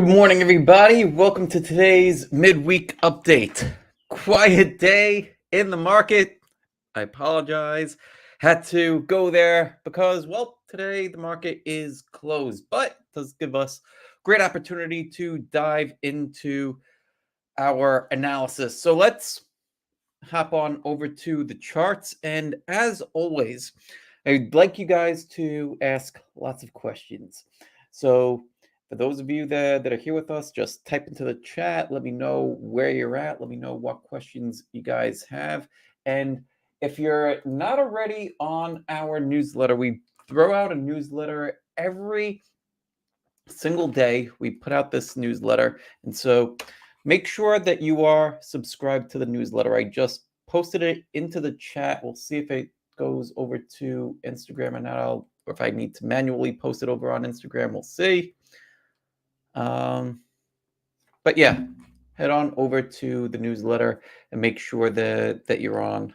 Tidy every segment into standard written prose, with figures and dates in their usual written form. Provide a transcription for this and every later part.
Good morning, everybody. Welcome to today's midweek update. Quiet day in the market. I apologize. Had to go there because, well, today the market is closed, but it does give us great opportunity to dive into our analysis. So let's hop on over to the charts. And as always, I'd like you guys to ask lots of questions. So for those of you that are here with us, just type into the chat. Let me know where you're at. Let me know what questions you guys have. And if you're not already on our newsletter, we throw out a newsletter every single day. We put out this newsletter. And so make sure that you are subscribed to the newsletter. I just posted it into the chat. We'll see if it goes over to Instagram or not. Or if I need to manually post it over on Instagram, we'll see. But yeah, head on over to the newsletter and make sure that you're on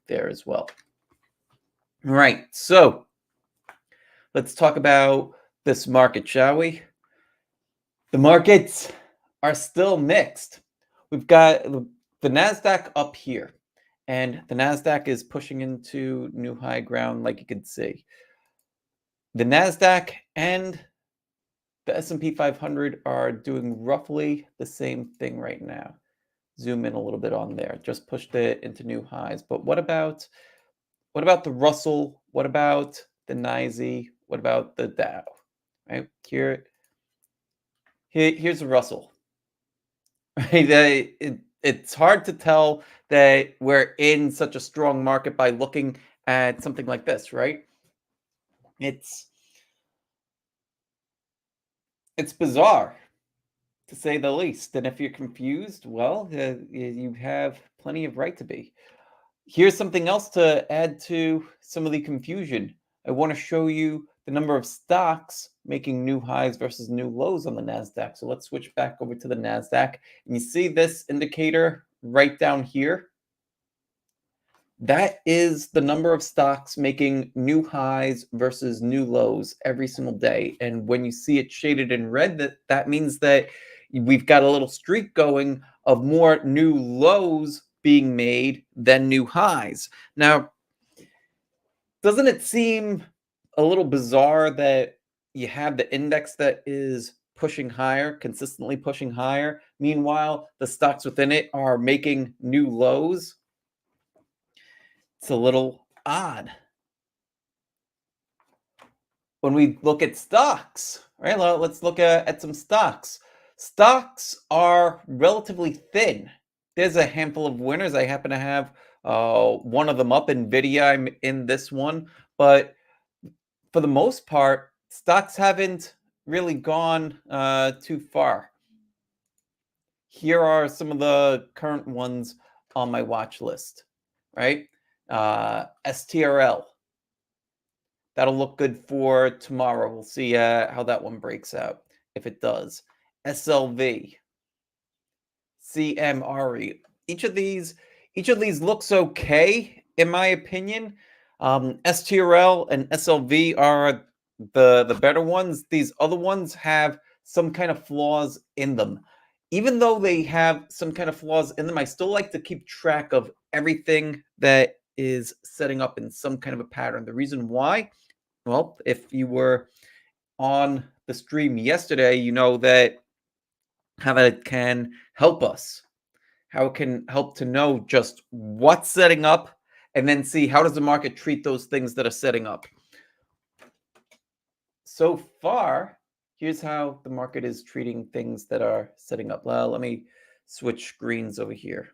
there as well. All right, so let's talk about this market, shall we? The markets are still mixed. We've got the NASDAQ up here, and the NASDAQ is pushing into new high ground, like you can see. The NASDAQ and the S&P 500 are doing roughly the same thing right now. Zoom in a little bit on there. Just pushed it into new highs. But what about the Russell? What about the NYSE? What about the Dow? Right here's the Russell. Right, it's hard to tell that we're in such a strong market by looking at something like this, right? It's bizarre, to say the least. And if you're confused, well, you have plenty of right to be. Here's something else to add to some of the confusion. I want to show you the number of stocks making new highs versus new lows on the NASDAQ. So let's switch back over to the NASDAQ. And you see this indicator right down here? That is the number of stocks making new highs versus new lows every single day. And when you see it shaded in red, that means that we've got a little streak going of more new lows being made than new highs. Now, doesn't it seem a little bizarre that you have the index that is pushing higher, consistently pushing higher? Meanwhile, the stocks within it are making new lows. It's a little odd. When we look at stocks, right? Let's look at some stocks. Stocks are relatively thin. There's a handful of winners. I happen to have one of them up, NVIDIA. I'm in this one. But for the most part, stocks haven't really gone too far. Here are some of the current ones on my watch list, right? STRL. That'll look good for tomorrow. We'll see how that one breaks out, if it does. SLV, CMRE. Each of these looks okay, in my opinion. STRL and SLV are the better ones. These other ones have some kind of flaws in them. Even though they have some kind of flaws in them, I still like to keep track of everything that is setting up in some kind of a pattern. The reason why, well, if you were on the stream yesterday, you know that how it can help us, how it can help to know just what's setting up and then see how does the market treat those things that are setting up. So far, here's how the market is treating things that are setting up. Well, let me switch screens over here.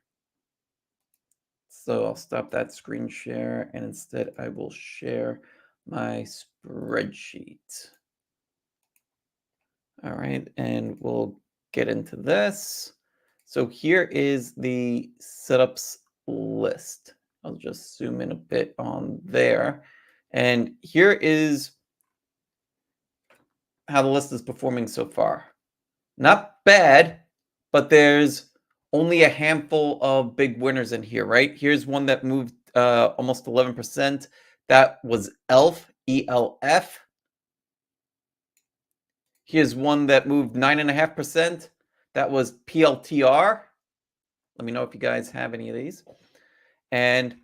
So I'll stop that screen share and instead I will share my spreadsheet. All right, and we'll get into this. So here is the setups list. I'll just zoom in a bit on there. And here is how the list is performing so far. Not bad, but there's only a handful of big winners in here, right? Here's one that moved almost 11%. That was ELF, ELF. Here's one that moved 9.5%. That was PLTR. Let me know if you guys have any of these. And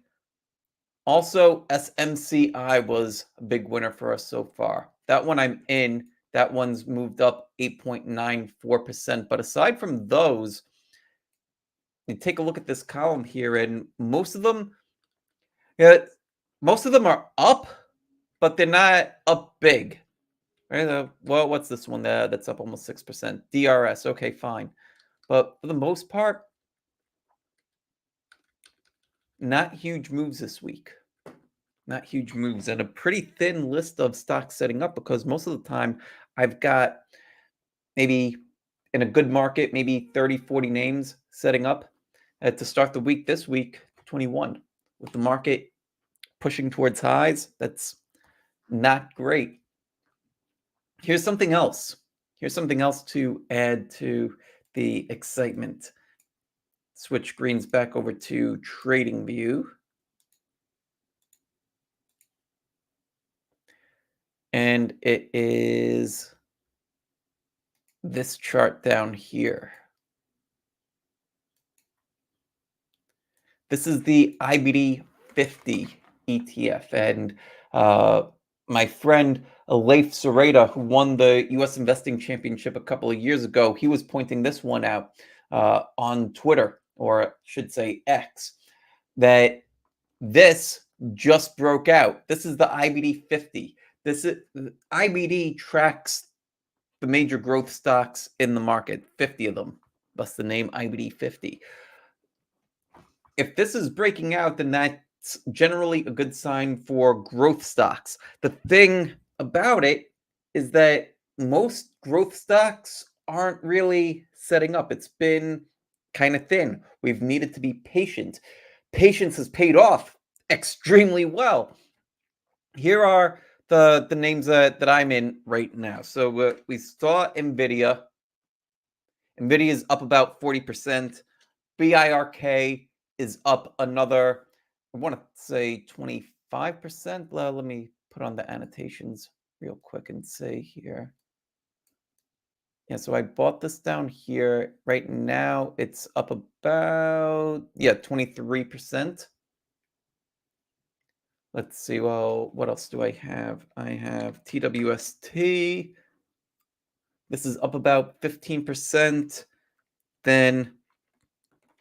also SMCI was a big winner for us so far. That one I'm in. That one's moved up 8.94%. But aside from those, you take a look at this column here, and most of them, yeah, most of them are up, but they're not up big. Right? Well, what's this one that's up almost 6%? DRS. Okay, fine. But for the most part, not huge moves this week. Not huge moves, and a pretty thin list of stocks setting up, because most of the time I've got maybe in a good market, maybe 30, 40 names setting up to start the week. This week, 21. With the market pushing towards highs, that's not great. Here's something else. Here's something else to add to the excitement. Switch screens back over to TradingView. And it is this chart down here. This is the IBD 50 ETF. And my friend Leif Sereda, who won the US Investing Championship a couple of years ago, he was pointing this one out on Twitter, or I should say X, that this just broke out. This is the IBD 50. This is IBD tracks the major growth stocks in the market, 50 of them. Thus the name IBD 50. If this is breaking out, then that's generally a good sign for growth stocks. The thing about it is that most growth stocks aren't really setting up. It's been kind of thin. We've needed to be patient. Patience has paid off extremely well. Here are the names that I'm in right now. So we saw NVIDIA. NVIDIA is up about 40%. BIRK is up another, I want to say 25%. Let me put on the annotations real quick and say here. Yeah, so I bought this down here. Right now, it's up about, 23%. Let's see, well, what else do I have? I have TWST. This is up about 15%. Then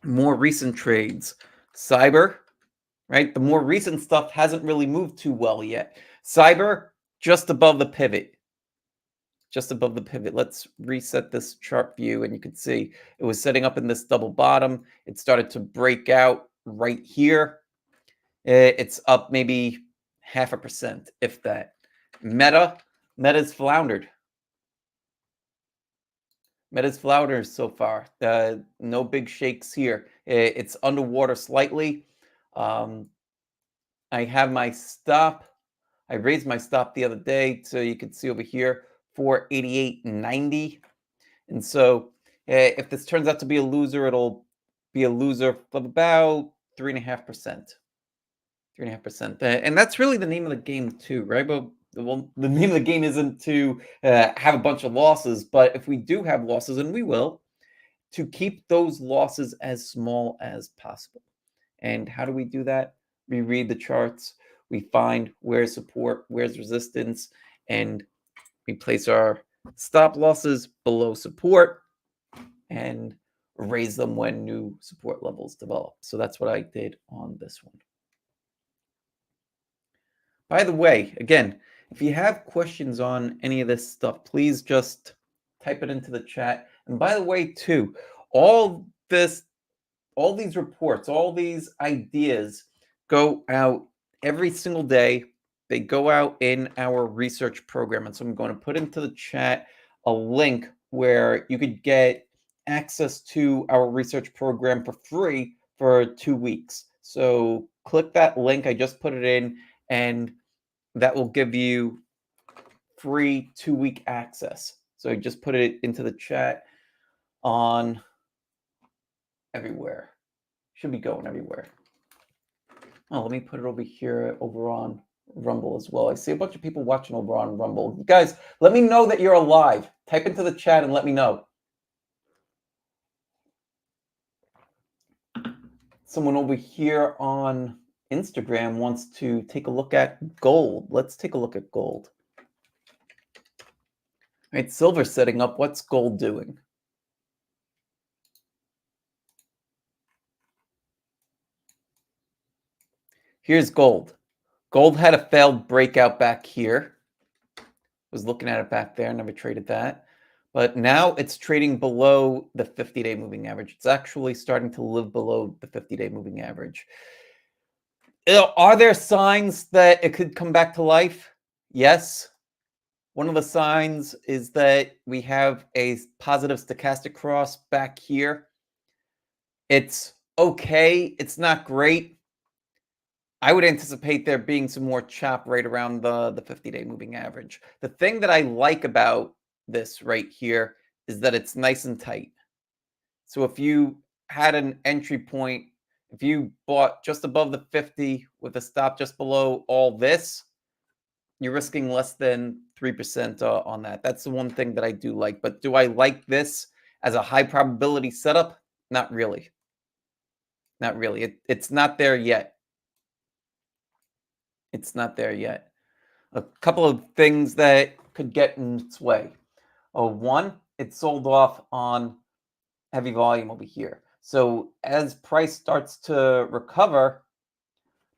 more recent trades. Cyber, right? The more recent stuff hasn't really moved too well yet. Cyber, just above the pivot. Just above the pivot. Let's reset this chart view, and you can see it was setting up in this double bottom. It started to break out right here. It's up maybe 0.5%, if that. Meta's floundered. Meta's floundered so far. No big shakes here. It's underwater slightly. I have my stop. I raised my stop the other day, so you can see over here 488.90. And so if this turns out to be a loser, it'll be a loser of about 3.5%. 3.5%. And that's really the name of the game too, right? But well, the name of the game isn't to have a bunch of losses, but if we do have losses, and we will, to keep those losses as small as possible. And how do we do that? We read the charts, we find where's support, where's resistance, and we place our stop losses below support and raise them when new support levels develop. So that's what I did on this one. By the way, again, if you have questions on any of this stuff, please just type it into the chat. And by the way, too, all these reports, all these ideas go out every single day. They go out in our research program. And so I'm going to put into the chat a link where you could get access to our research program for free for 2 weeks. So click that link. I just put it in, and that will give you free 2-week access. So just put it into the chat on everywhere. Should be going everywhere. Oh, let me put it over here over on Rumble as well. I see a bunch of people watching over on Rumble. You guys, let me know that you're alive. Type into the chat and let me know. Someone over here on Instagram wants to take a look at gold. Let's take a look at gold. All right, silver setting up. What's gold doing? Here's gold. Gold had a failed breakout back here. Was looking at it back there, never traded that. But now it's trading below the 50-day moving average. It's actually starting to live below the 50-day moving average. Are there signs that it could come back to life? Yes. One of the signs is that we have a positive stochastic cross back here. It's okay. It's not great. I would anticipate there being some more chop right around the 50-day moving average. The thing that I like about this right here is that it's nice and tight. So if you had an entry point, if you bought just above the 50 with a stop just below all this, you're risking less than 3% on that. That's the one thing that I do like. But do I like this as a high probability setup? Not really. Not really. It's not there yet. It's not there yet. A couple of things that could get in its way. One, it sold off on heavy volume over here. So as price starts to recover,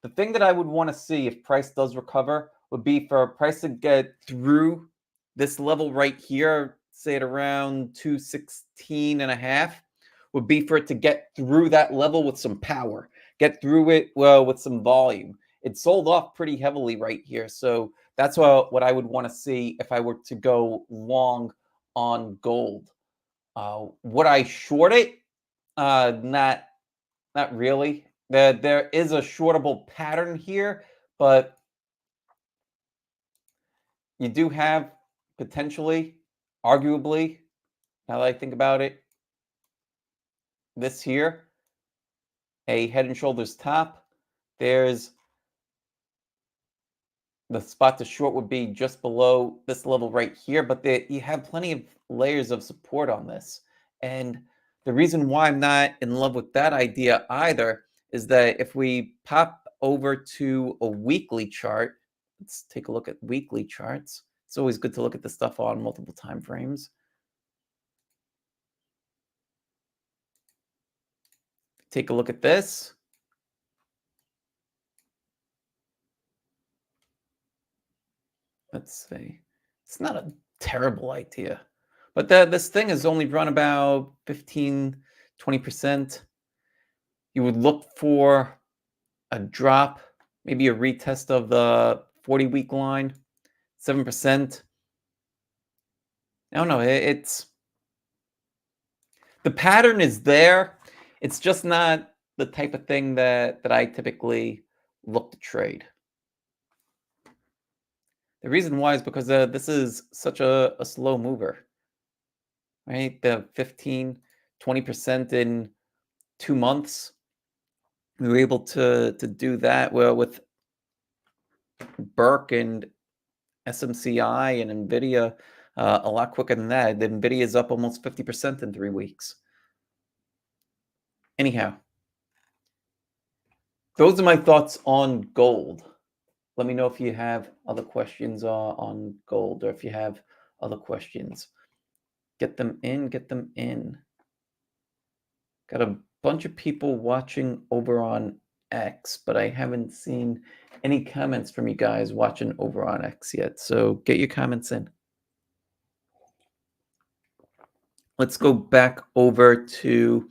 the thing that I would want to see if price does recover would be for price to get through this level right here, say at around 216 and a half, would be for it to get through that level with some power, get through it well with some volume. It sold off pretty heavily right here. So that's what I would want to see if I were to go long on gold. Would I short it? Not really. There is a shortable pattern here, but you do have potentially, arguably, now that I think about it, this here, a head and shoulders top. There's the spot to short would be just below this level right here, but you have plenty of layers of support on this. And the reason why I'm not in love with that idea either is that if we pop over to a weekly chart, let's take a look at weekly charts. It's always good to look at the stuff on multiple time frames. Take a look at this. Let's see. It's not a terrible idea. But this thing has only run about 15, 20%. You would look for a drop, maybe a retest of the 40-week line, 7%. I don't know. It's the pattern is there. It's just not the type of thing that I typically look to trade. The reason why is because this is such a slow mover, right? The 15, 20% in 2 months. We were able to do that well with Burke and SMCI and NVIDIA a lot quicker than that. The NVIDIA is up almost 50% in 3 weeks. Anyhow, those are my thoughts on gold. Let me know if you have other questions on gold, or if you have other questions. Get them in, get them in. Got a bunch of people watching over on X, but I haven't seen any comments from you guys watching over on X yet. So get your comments in. Let's go back over to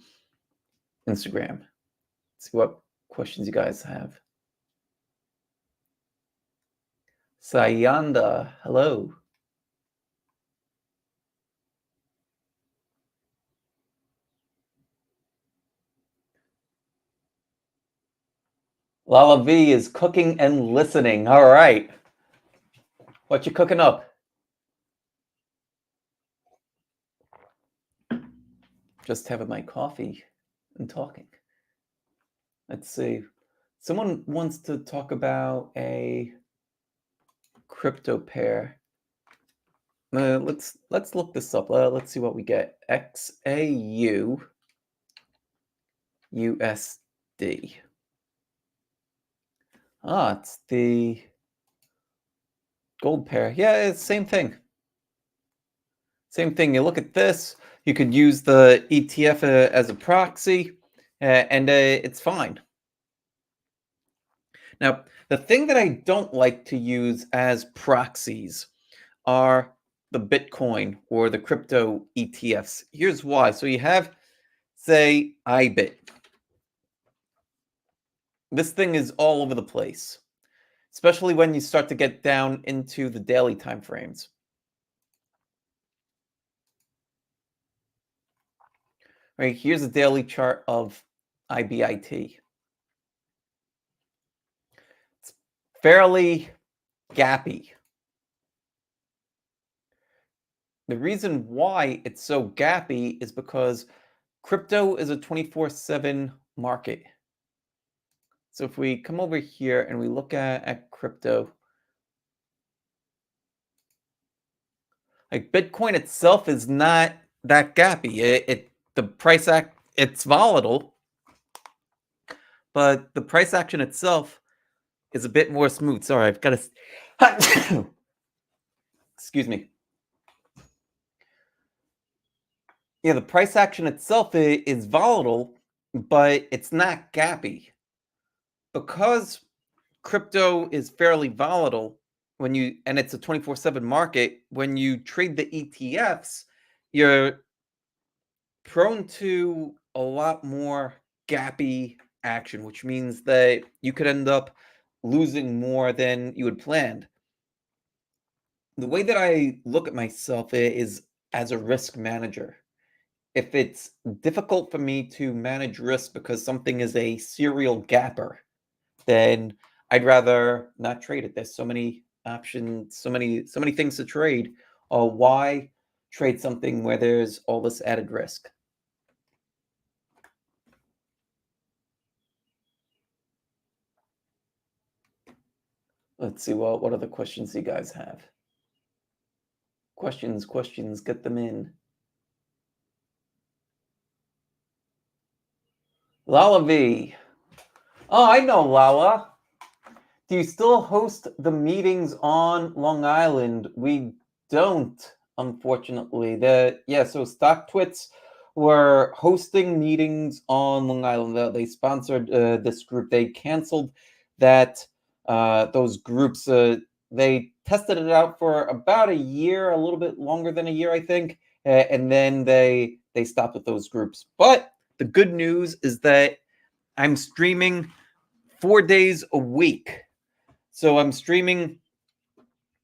Instagram. See what questions you guys have. Sayanda, hello. Lala V is cooking and listening. All right. What you cooking up? Just having my coffee and talking. Let's see. Someone wants to talk about a crypto pair. Let's look this up. Let's see what we get. XAU USD. Ah, it's the gold pair. Yeah, it's same thing. Same thing. You look at this. You could use the ETF as a proxy, and it's fine. Now, the thing that I don't like to use as proxies are the Bitcoin or the crypto ETFs. Here's why. So you have, say, IBIT. This thing is all over the place, especially when you start to get down into the daily time frames. Right, here's a daily chart of IBIT. It's fairly gappy. The reason why it's so gappy is because crypto is a 24/7 market. So if we come over here and we look at crypto, like Bitcoin itself is not that gappy. The price act it's volatile, but the price action itself is a bit more smooth. Sorry, I've got to excuse me. Yeah, the price action itself is volatile, but it's not gappy. Because crypto is fairly volatile and it's a 24/7 market, when you trade the ETFs, you're prone to a lot more gappy action, which means that you could end up losing more than you had planned. The way that I look at myself is as a risk manager. If it's difficult for me to manage risk because something is a serial gapper, then I'd rather not trade it. There's so many options, so many things to trade. Why trade something where there's all this added risk? Let's see what other questions you guys have. Questions, get them in. Lala V. Oh, I know Lala. Do you still host the meetings on Long Island? We don't, unfortunately. So StockTwits were hosting meetings on Long Island. They sponsored this group. They canceled that those groups. They tested it out for about a year, a little bit longer than a year, I think, and then they stopped with those groups. But the good news is that I'm streaming 4 days a week. So I'm streaming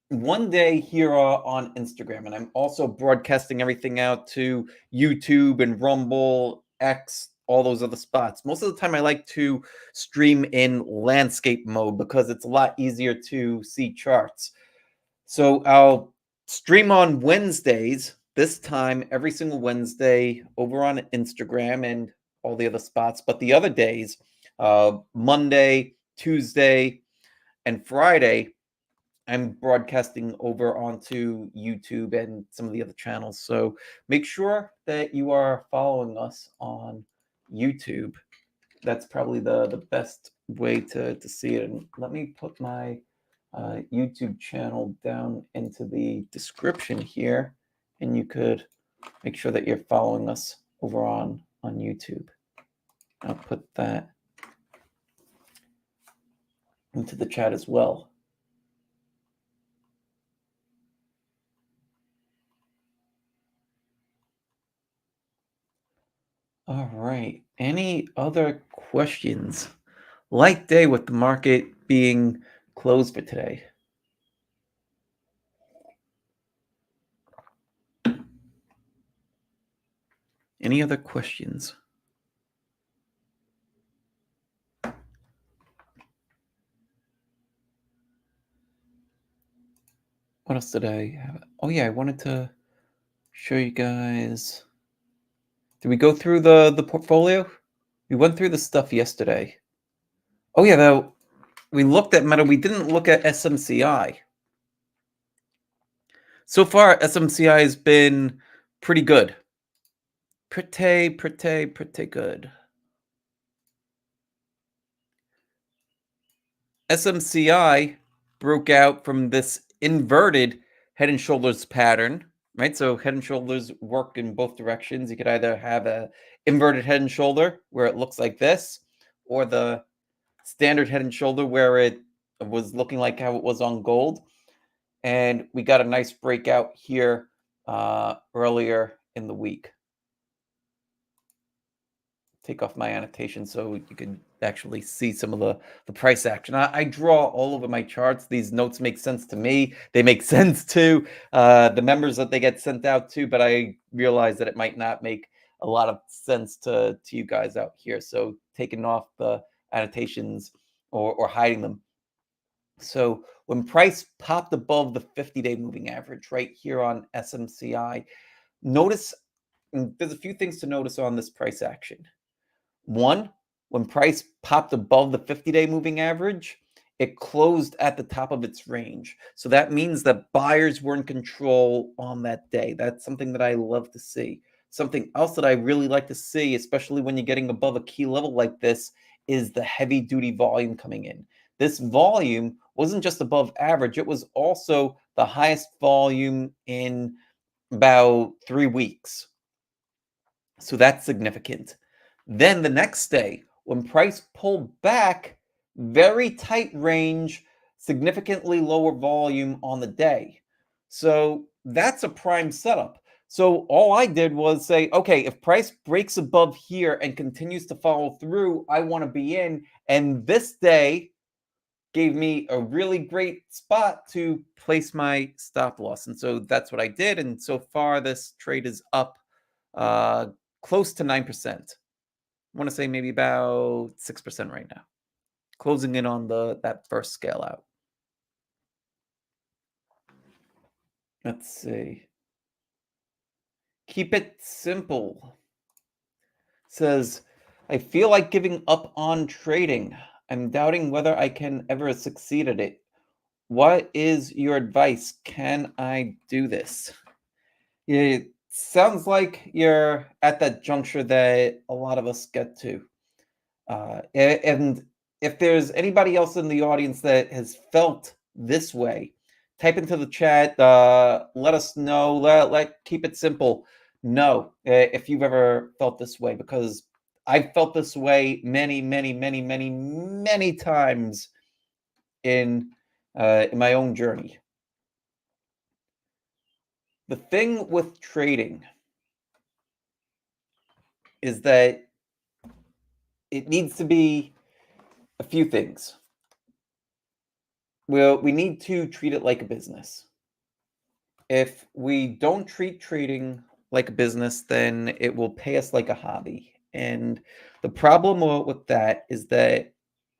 one day here on Instagram, and I'm also broadcasting everything out to YouTube and Rumble, X, all those other spots. Most of the time, I like to stream in landscape mode because it's a lot easier to see charts. So I'll stream on Wednesdays, this time every single Wednesday over on Instagram and all the other spots. But the other days, Monday, Tuesday, and Friday, I'm broadcasting over onto YouTube and some of the other channels. So make sure that you are following us on YouTube. That's probably the best way to see it. And let me put my YouTube channel down into the description here, and you could make sure that you're following us over on YouTube. I'll put that into the chat as well. All right. Any other questions? Light day with the market being closed for today. Any other questions? What else did I have? Oh yeah, I wanted to show you guys. Did we go through the portfolio? We went through the stuff yesterday. Oh yeah, though we looked at Meta. We didn't look at SMCI. So far, SMCI has been pretty good. Pretty good. SMCI broke out from this inverted head and shoulders pattern, right? So head and shoulders work in both directions. You could either have a inverted head and shoulder where it looks like this, or the standard head and shoulder where it was looking like how it was on gold. And we got a nice breakout here earlier in the week. Take off my annotation so you can actually see some of the price action. I draw all over my charts. These notes make sense to me. They make sense to the members that they get sent out to, but I realize that it might not make a lot of sense to you guys out here. So taking off the annotations or hiding them. So when price popped above the 50-day moving average right here on SMCI, notice there's a few things to notice on this price action. One, when price popped above the 50-day moving average, it closed at the top of its range. So that means that buyers were in control on that day. That's something that I love to see. Something else that I really like to see, especially when you're getting above a key level like this, is the heavy duty volume coming in. This volume wasn't just above average, it was also the highest volume in about 3 weeks. So that's significant. Then the next day, when price pulled back, very tight range, significantly lower volume on the day. So that's a prime setup. So all I did was say, okay, if price breaks above here and continues to follow through, I want to be in. And this day gave me a really great spot to place my stop loss. And so that's what I did. And so far, this trade is up uh, close to 9%. I want to say maybe about 6% right now, closing in on that first scale out. Let's see. Keep it simple. Says, I feel like giving up on trading. I'm doubting whether I can ever succeed at it. What is your advice? Can I do this? It sounds like you're at that juncture that a lot of us get to. And if there's anybody else in the audience that has felt this way, type into the chat. Let us know. Let keep it simple. No, if you've ever felt this way, because I've felt this way many times in my own journey. The thing with trading is that it needs to be a few things. Well, we need to treat it like a business. If we don't treat trading like a business, then it will pay us like a hobby. And the problem with that is that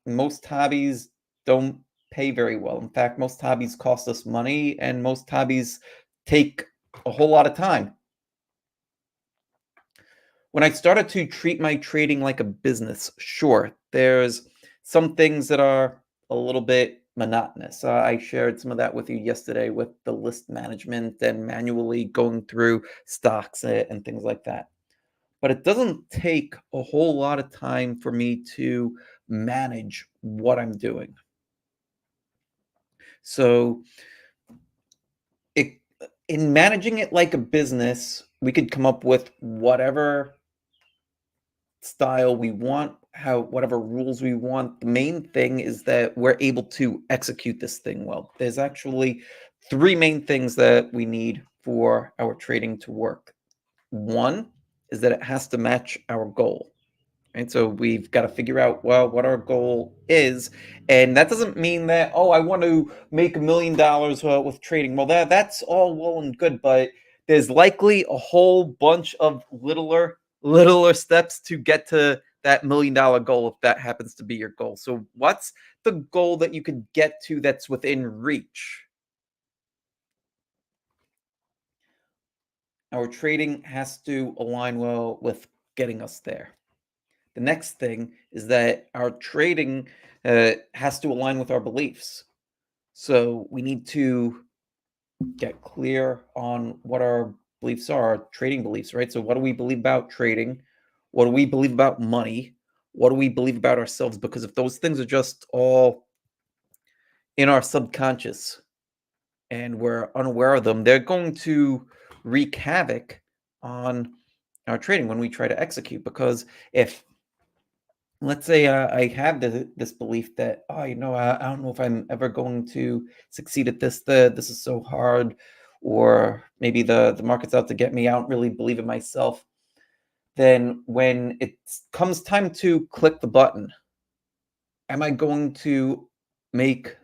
most hobbies don't pay very well. In fact, most hobbies cost us money, and most hobbies take a whole lot of time. When I started to treat my trading like a business, sure, there's some things that are a little bit monotonous. I shared some of that with you yesterday with the list management and manually going through stocks and things like that. But it doesn't take a whole lot of time for me to manage what I'm doing. So, it, in managing it like a business, we could come up with whatever style we want, how whatever rules we want. The main thing is that we're able to execute this thing well. There's actually three main things that we need for our trading to work. One is that it has to match our goal. Right. So we've got to figure out, well, what our goal is. And that doesn't mean that, oh, I want to make $1 million with trading. Well, that's all well and good, but there's likely a whole bunch of littler steps to get to that $1 million goal if that happens to be your goal. So what's the goal that you could get to that's within reach? Our trading has to align well with getting us there. The next thing is that our trading has to align with our beliefs. So we need to get clear on what our beliefs are, our trading beliefs, right? So, what do we believe about trading? What do we believe about money? What do we believe about ourselves? Because if those things are just all in our subconscious and we're unaware of them, they're going to wreak havoc on our trading when we try to execute. Because if, let's say, I have this belief that, oh, I don't know if I'm ever going to succeed at this. This is so hard, or maybe the market's out to get me. I don't really believe in myself. Then when it comes time to click the button, am I going to make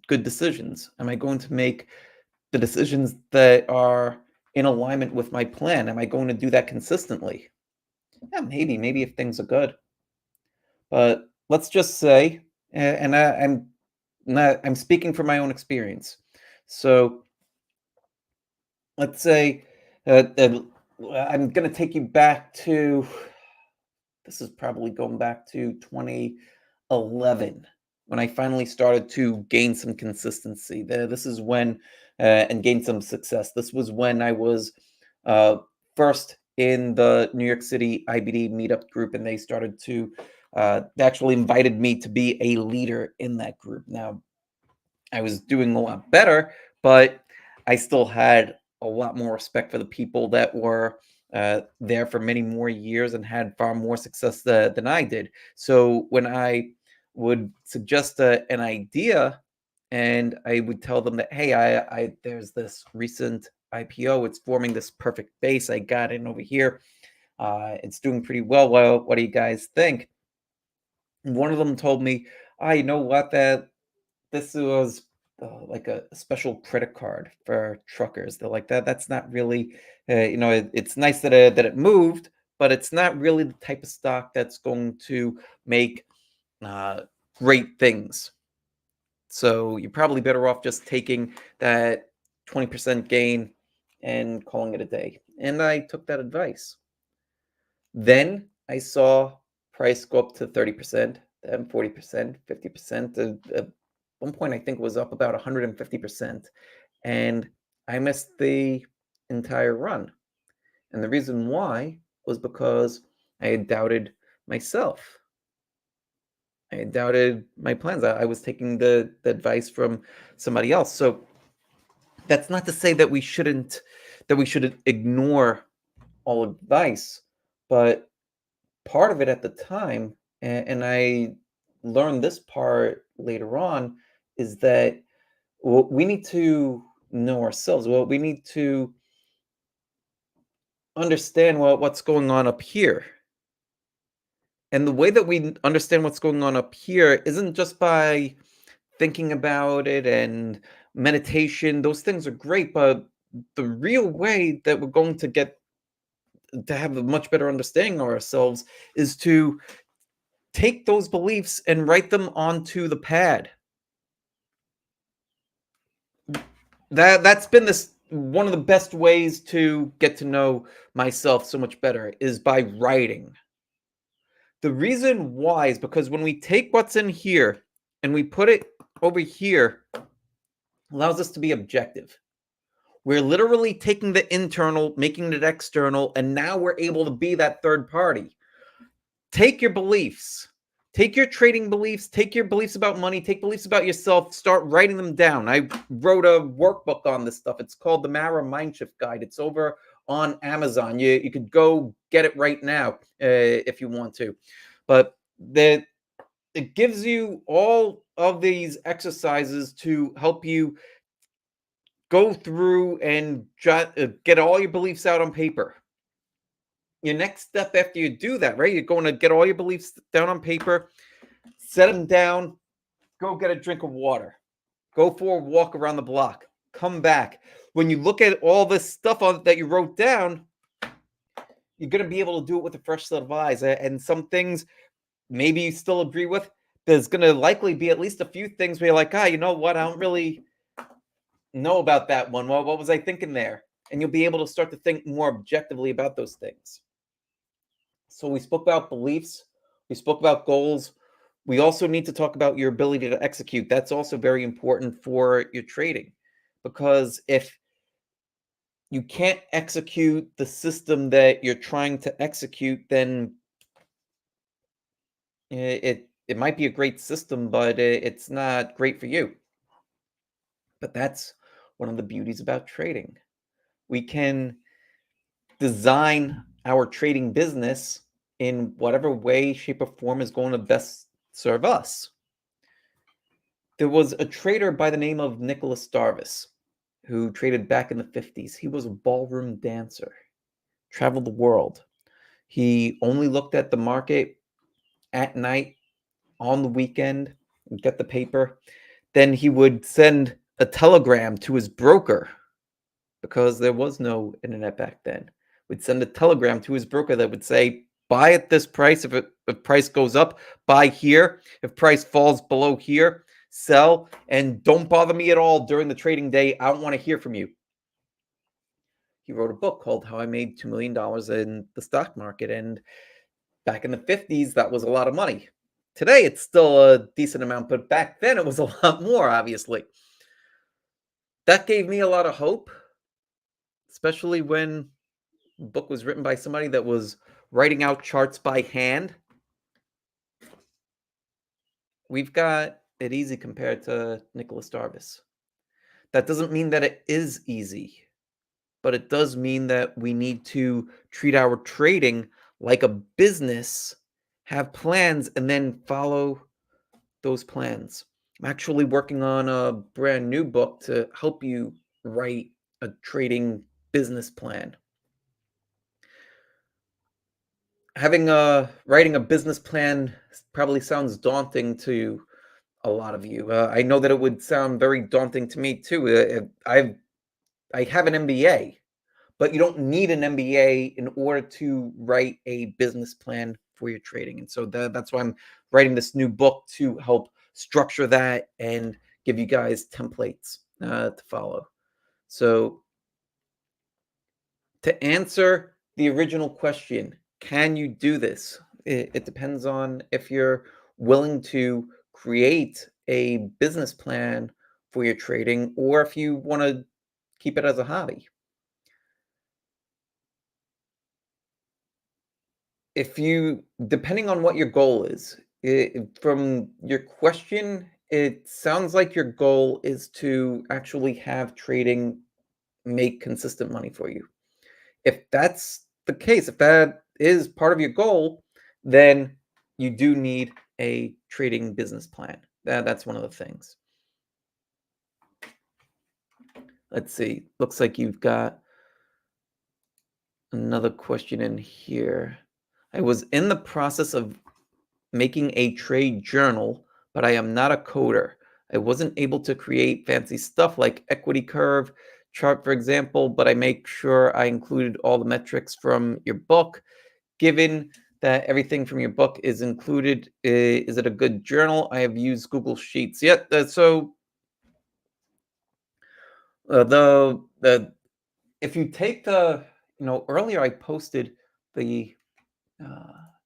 good decisions? Am I going to make the decisions that are in alignment with my plan? Am I going to do that consistently? Yeah, maybe if things are good. But let's just say, I'm speaking from my own experience. So let's say I'm going to take you back to, this is probably going back to 2011 when I finally started to gain some consistency. This is when, and gain some success. This was when I was uh, first in the New York City IBD meetup group, and they started to they actually invited me to be a leader in that group. Now, I was doing a lot better, but I still had a lot more respect for the people that were there for many more years and had far more success than I did. So when I would suggest an idea, and I would tell them that, hey, I there's this recent IPO, it's forming this perfect base. I got in over here. It's doing pretty well. Well, what do you guys think? And one of them told me, you know what, that this was like a special credit card for truckers. They're like that. That's not really, it's nice that it moved, but it's not really the type of stock that's going to make uh, great things. So you're probably better off just taking that 20% gain and calling it a day. And I took that advice. Then I saw price go up to 30%, then 40%, 50%. At one point, I think it was up about 150%. And I missed the entire run. And the reason why was because I had doubted myself. I had doubted my plans. I was taking the advice from somebody else. So that's not to say that we should ignore all advice, but part of it at the time, and I learned this part later on, is that we need to know ourselves. Well, we need to understand what's going on up here. And the way that we understand what's going on up here isn't just by thinking about it and meditation. Those things are great, but the real way that we're going to get to have a much better understanding of ourselves is to take those beliefs and write them onto the pad. That's been this one of the best ways to get to know myself so much better is by writing. The reason why is because when we take what's in here and we put it over here, allows us to be objective. We're literally taking the internal, making it external, and now we're able to be that third party. Take your beliefs, take your trading beliefs, take your beliefs about money, take beliefs about yourself, start writing them down. I wrote a workbook on this stuff. It's called the Mara Mindshift Guide. It's over on Amazon. You could go get it right now if you want to. But it gives you all of these exercises to help you go through and get all your beliefs out on paper. Your next step after you do that, right? You're going to get all your beliefs down on paper, set them down, go get a drink of water, go for a walk around the block, come back. When you look at all this stuff that you wrote down, you're going to be able to do it with a fresh set of eyes. And some things maybe you still agree with. There's going to likely be at least a few things where you're like, you know what? I don't really know about that one. Well, what was I thinking there? And you'll be able to start to think more objectively about those things. So we spoke about beliefs, we spoke about goals. We also need to talk about your ability to execute. That's also very important for your trading because if you can't execute the system that you're trying to execute, then it might be a great system, but it's not great for you. But that's one of the beauties about trading. We can design our trading business in whatever way, shape, or form is going to best serve us. There was a trader by the name of Nicholas Darvis who traded back in the 50s. He was a ballroom dancer, traveled the world. He only looked at the market at night, on the weekend, get the paper. Then he would send a telegram to his broker because there was no internet back then. Would send a telegram to his broker that would say, buy at this price. If price goes up, buy here. If price falls below here, sell. And don't bother me at all during the trading day. I don't want to hear from you. He wrote a book called How I Made $2 Million in the Stock Market. And back in the 50s, that was a lot of money. Today, it's still a decent amount, but back then it was a lot more, obviously. That gave me a lot of hope, especially when the book was written by somebody that was writing out charts by hand. We've got it easy compared to Nicholas Darvis. That doesn't mean that it is easy, but it does mean that we need to treat our trading like a business, have plans, and then follow those plans. I'm actually working on a brand new book to help you write a trading business plan. Writing a business plan probably sounds daunting to a lot of you. I know that it would sound very daunting to me too. I have an MBA, but you don't need an MBA in order to write a business plan for your trading. And so that's why I'm writing this new book to help structure that and give you guys templates to follow. So to answer the original question, can you do this? It depends on if you're willing to create a business plan for your trading or if you want to keep it as a hobby. Depending on what your goal is, from your question, it sounds like your goal is to actually have trading make consistent money for you. If that's the case, if that is part of your goal, then you do need a trading business plan. That's one of the things. Let's see. Looks like you've got another question in here. I was in the process of making a trade journal, but I am not a coder. I wasn't able to create fancy stuff like equity curve chart, for example, but I make sure I included all the metrics from your book. Given that everything from your book is included, is it a good journal? I have used Google Sheets. Yet, the if you take earlier I posted the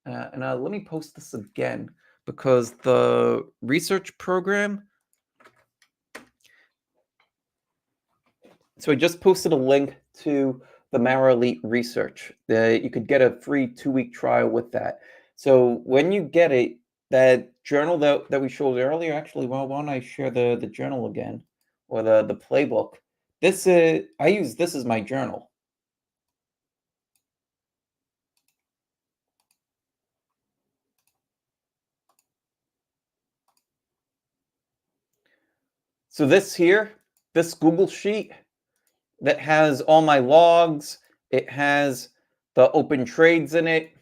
let me post this again because the research program. So I just posted a link to the Mara Elite research. You could get a free 2-week trial with that. So when you get it, that journal that we showed earlier, actually, well, why don't I share the journal again or the playbook? I use this as my journal. So this Google Sheet that has all my logs, it has the open trades in it,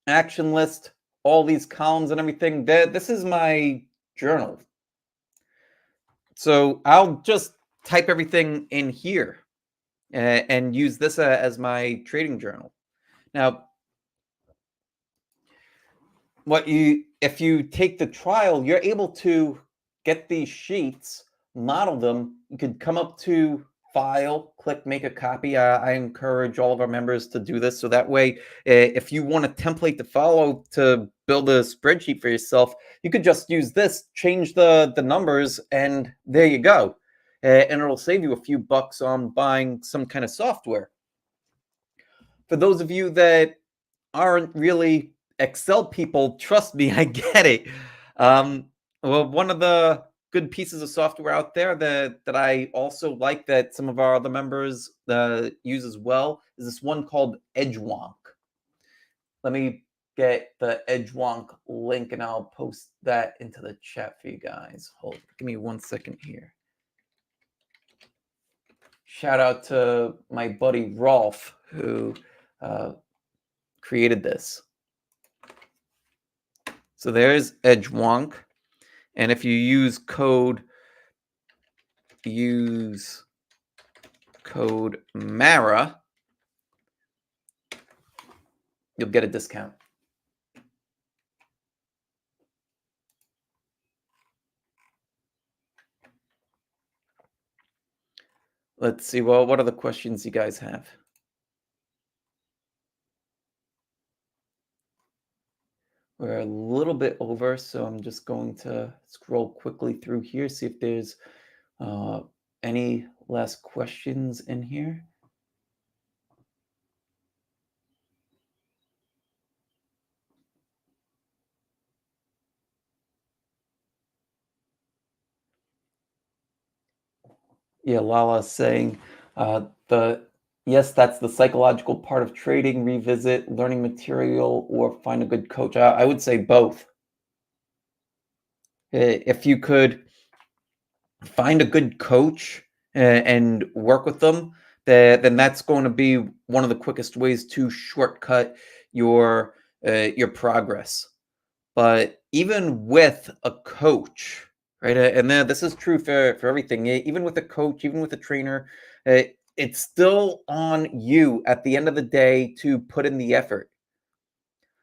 action list, all these columns and everything. This is my journal. So I'll just type everything in here and use this as my trading journal. Now, if you take the trial, you're able to get these sheets, model them. You could come up to file, click make a copy. I encourage all of our members to do this. So that way, if you want a template to follow to build a spreadsheet for yourself, you could just use this, change the numbers, and there you go. and it'll save you a few bucks on buying some kind of software. For those of you that aren't really Excel people, trust me, I get it. Um, well, one of the good pieces of software out there that I also like that some of our other members use as well is this one called Edgewonk. Let me get the Edgewonk link and I'll post that into the chat for you guys. Give me 1 second here. Shout out to my buddy Rolf who created this. So there's Edgewonk, and if you use code MARA, you'll get a discount. Let's see. Well, what are the questions you guys have? We're a little bit over, so I'm just going to scroll quickly through here, see if there's any last questions in here. Yeah, Lala saying yes, that's the psychological part of trading. Revisit learning material or find a good coach. I would say both. If you could find a good coach and work with them, then that's going to be one of the quickest ways to shortcut your progress. But even with a coach, right? And then this is true for everything. Even with a coach, even with a trainer, it's still on you at the end of the day to put in the effort.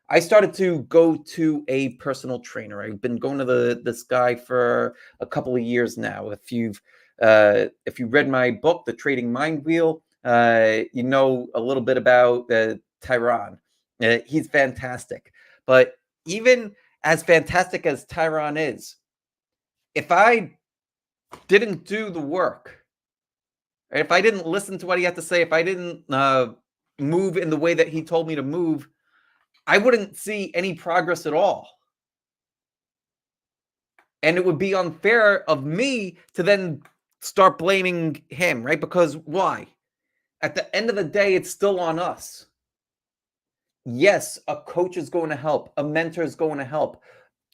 I started to go to a personal trainer. I've been going to this guy for a couple of years now. If you read my book, The Trading Mind Wheel, you know a little bit about Tyron. He's fantastic. But even as fantastic as Tyron is, if I didn't do the work, right, if I didn't listen to what he had to say, if I didn't move in the way that he told me to move, I wouldn't see any progress at all. And it would be unfair of me to then start blaming him, right? Because why? At the end of the day, it's still on us. Yes, a coach is going to help. A mentor is going to help.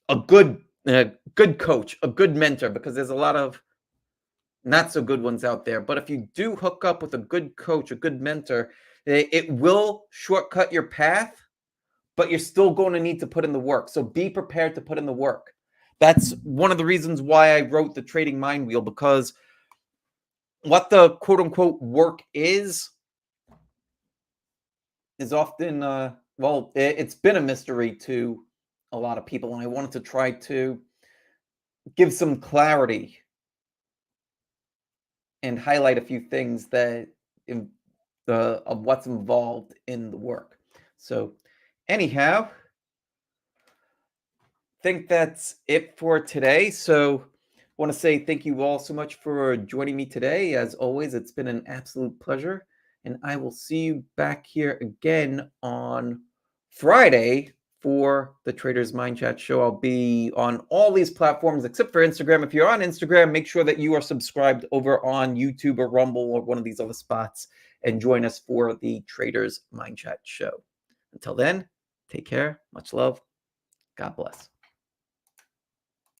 A good coach, a good mentor, because there's a lot of not so good ones out there. But if you do hook up with a good coach, a good mentor, it will shortcut your path, but you're still going to need to put in the work. So be prepared to put in the work. That's one of the reasons why I wrote the Trading Mind Wheel, because what the quote unquote work is often, well, it's been a mystery to a lot of people. And I wanted to try to give some clarity and highlight a few things that of what's involved in the work. So anyhow, think that's it for today. So I want to say thank you all so much for joining me today. As always, it's been an absolute pleasure. And I will see you back here again on Friday for the Traders Mind Chat show. I'll be on all these platforms except for Instagram. If you're on Instagram, make sure that you are subscribed over on YouTube or Rumble or one of these other spots and join us for the Traders Mind Chat show. Until then, take care. Much love. God bless.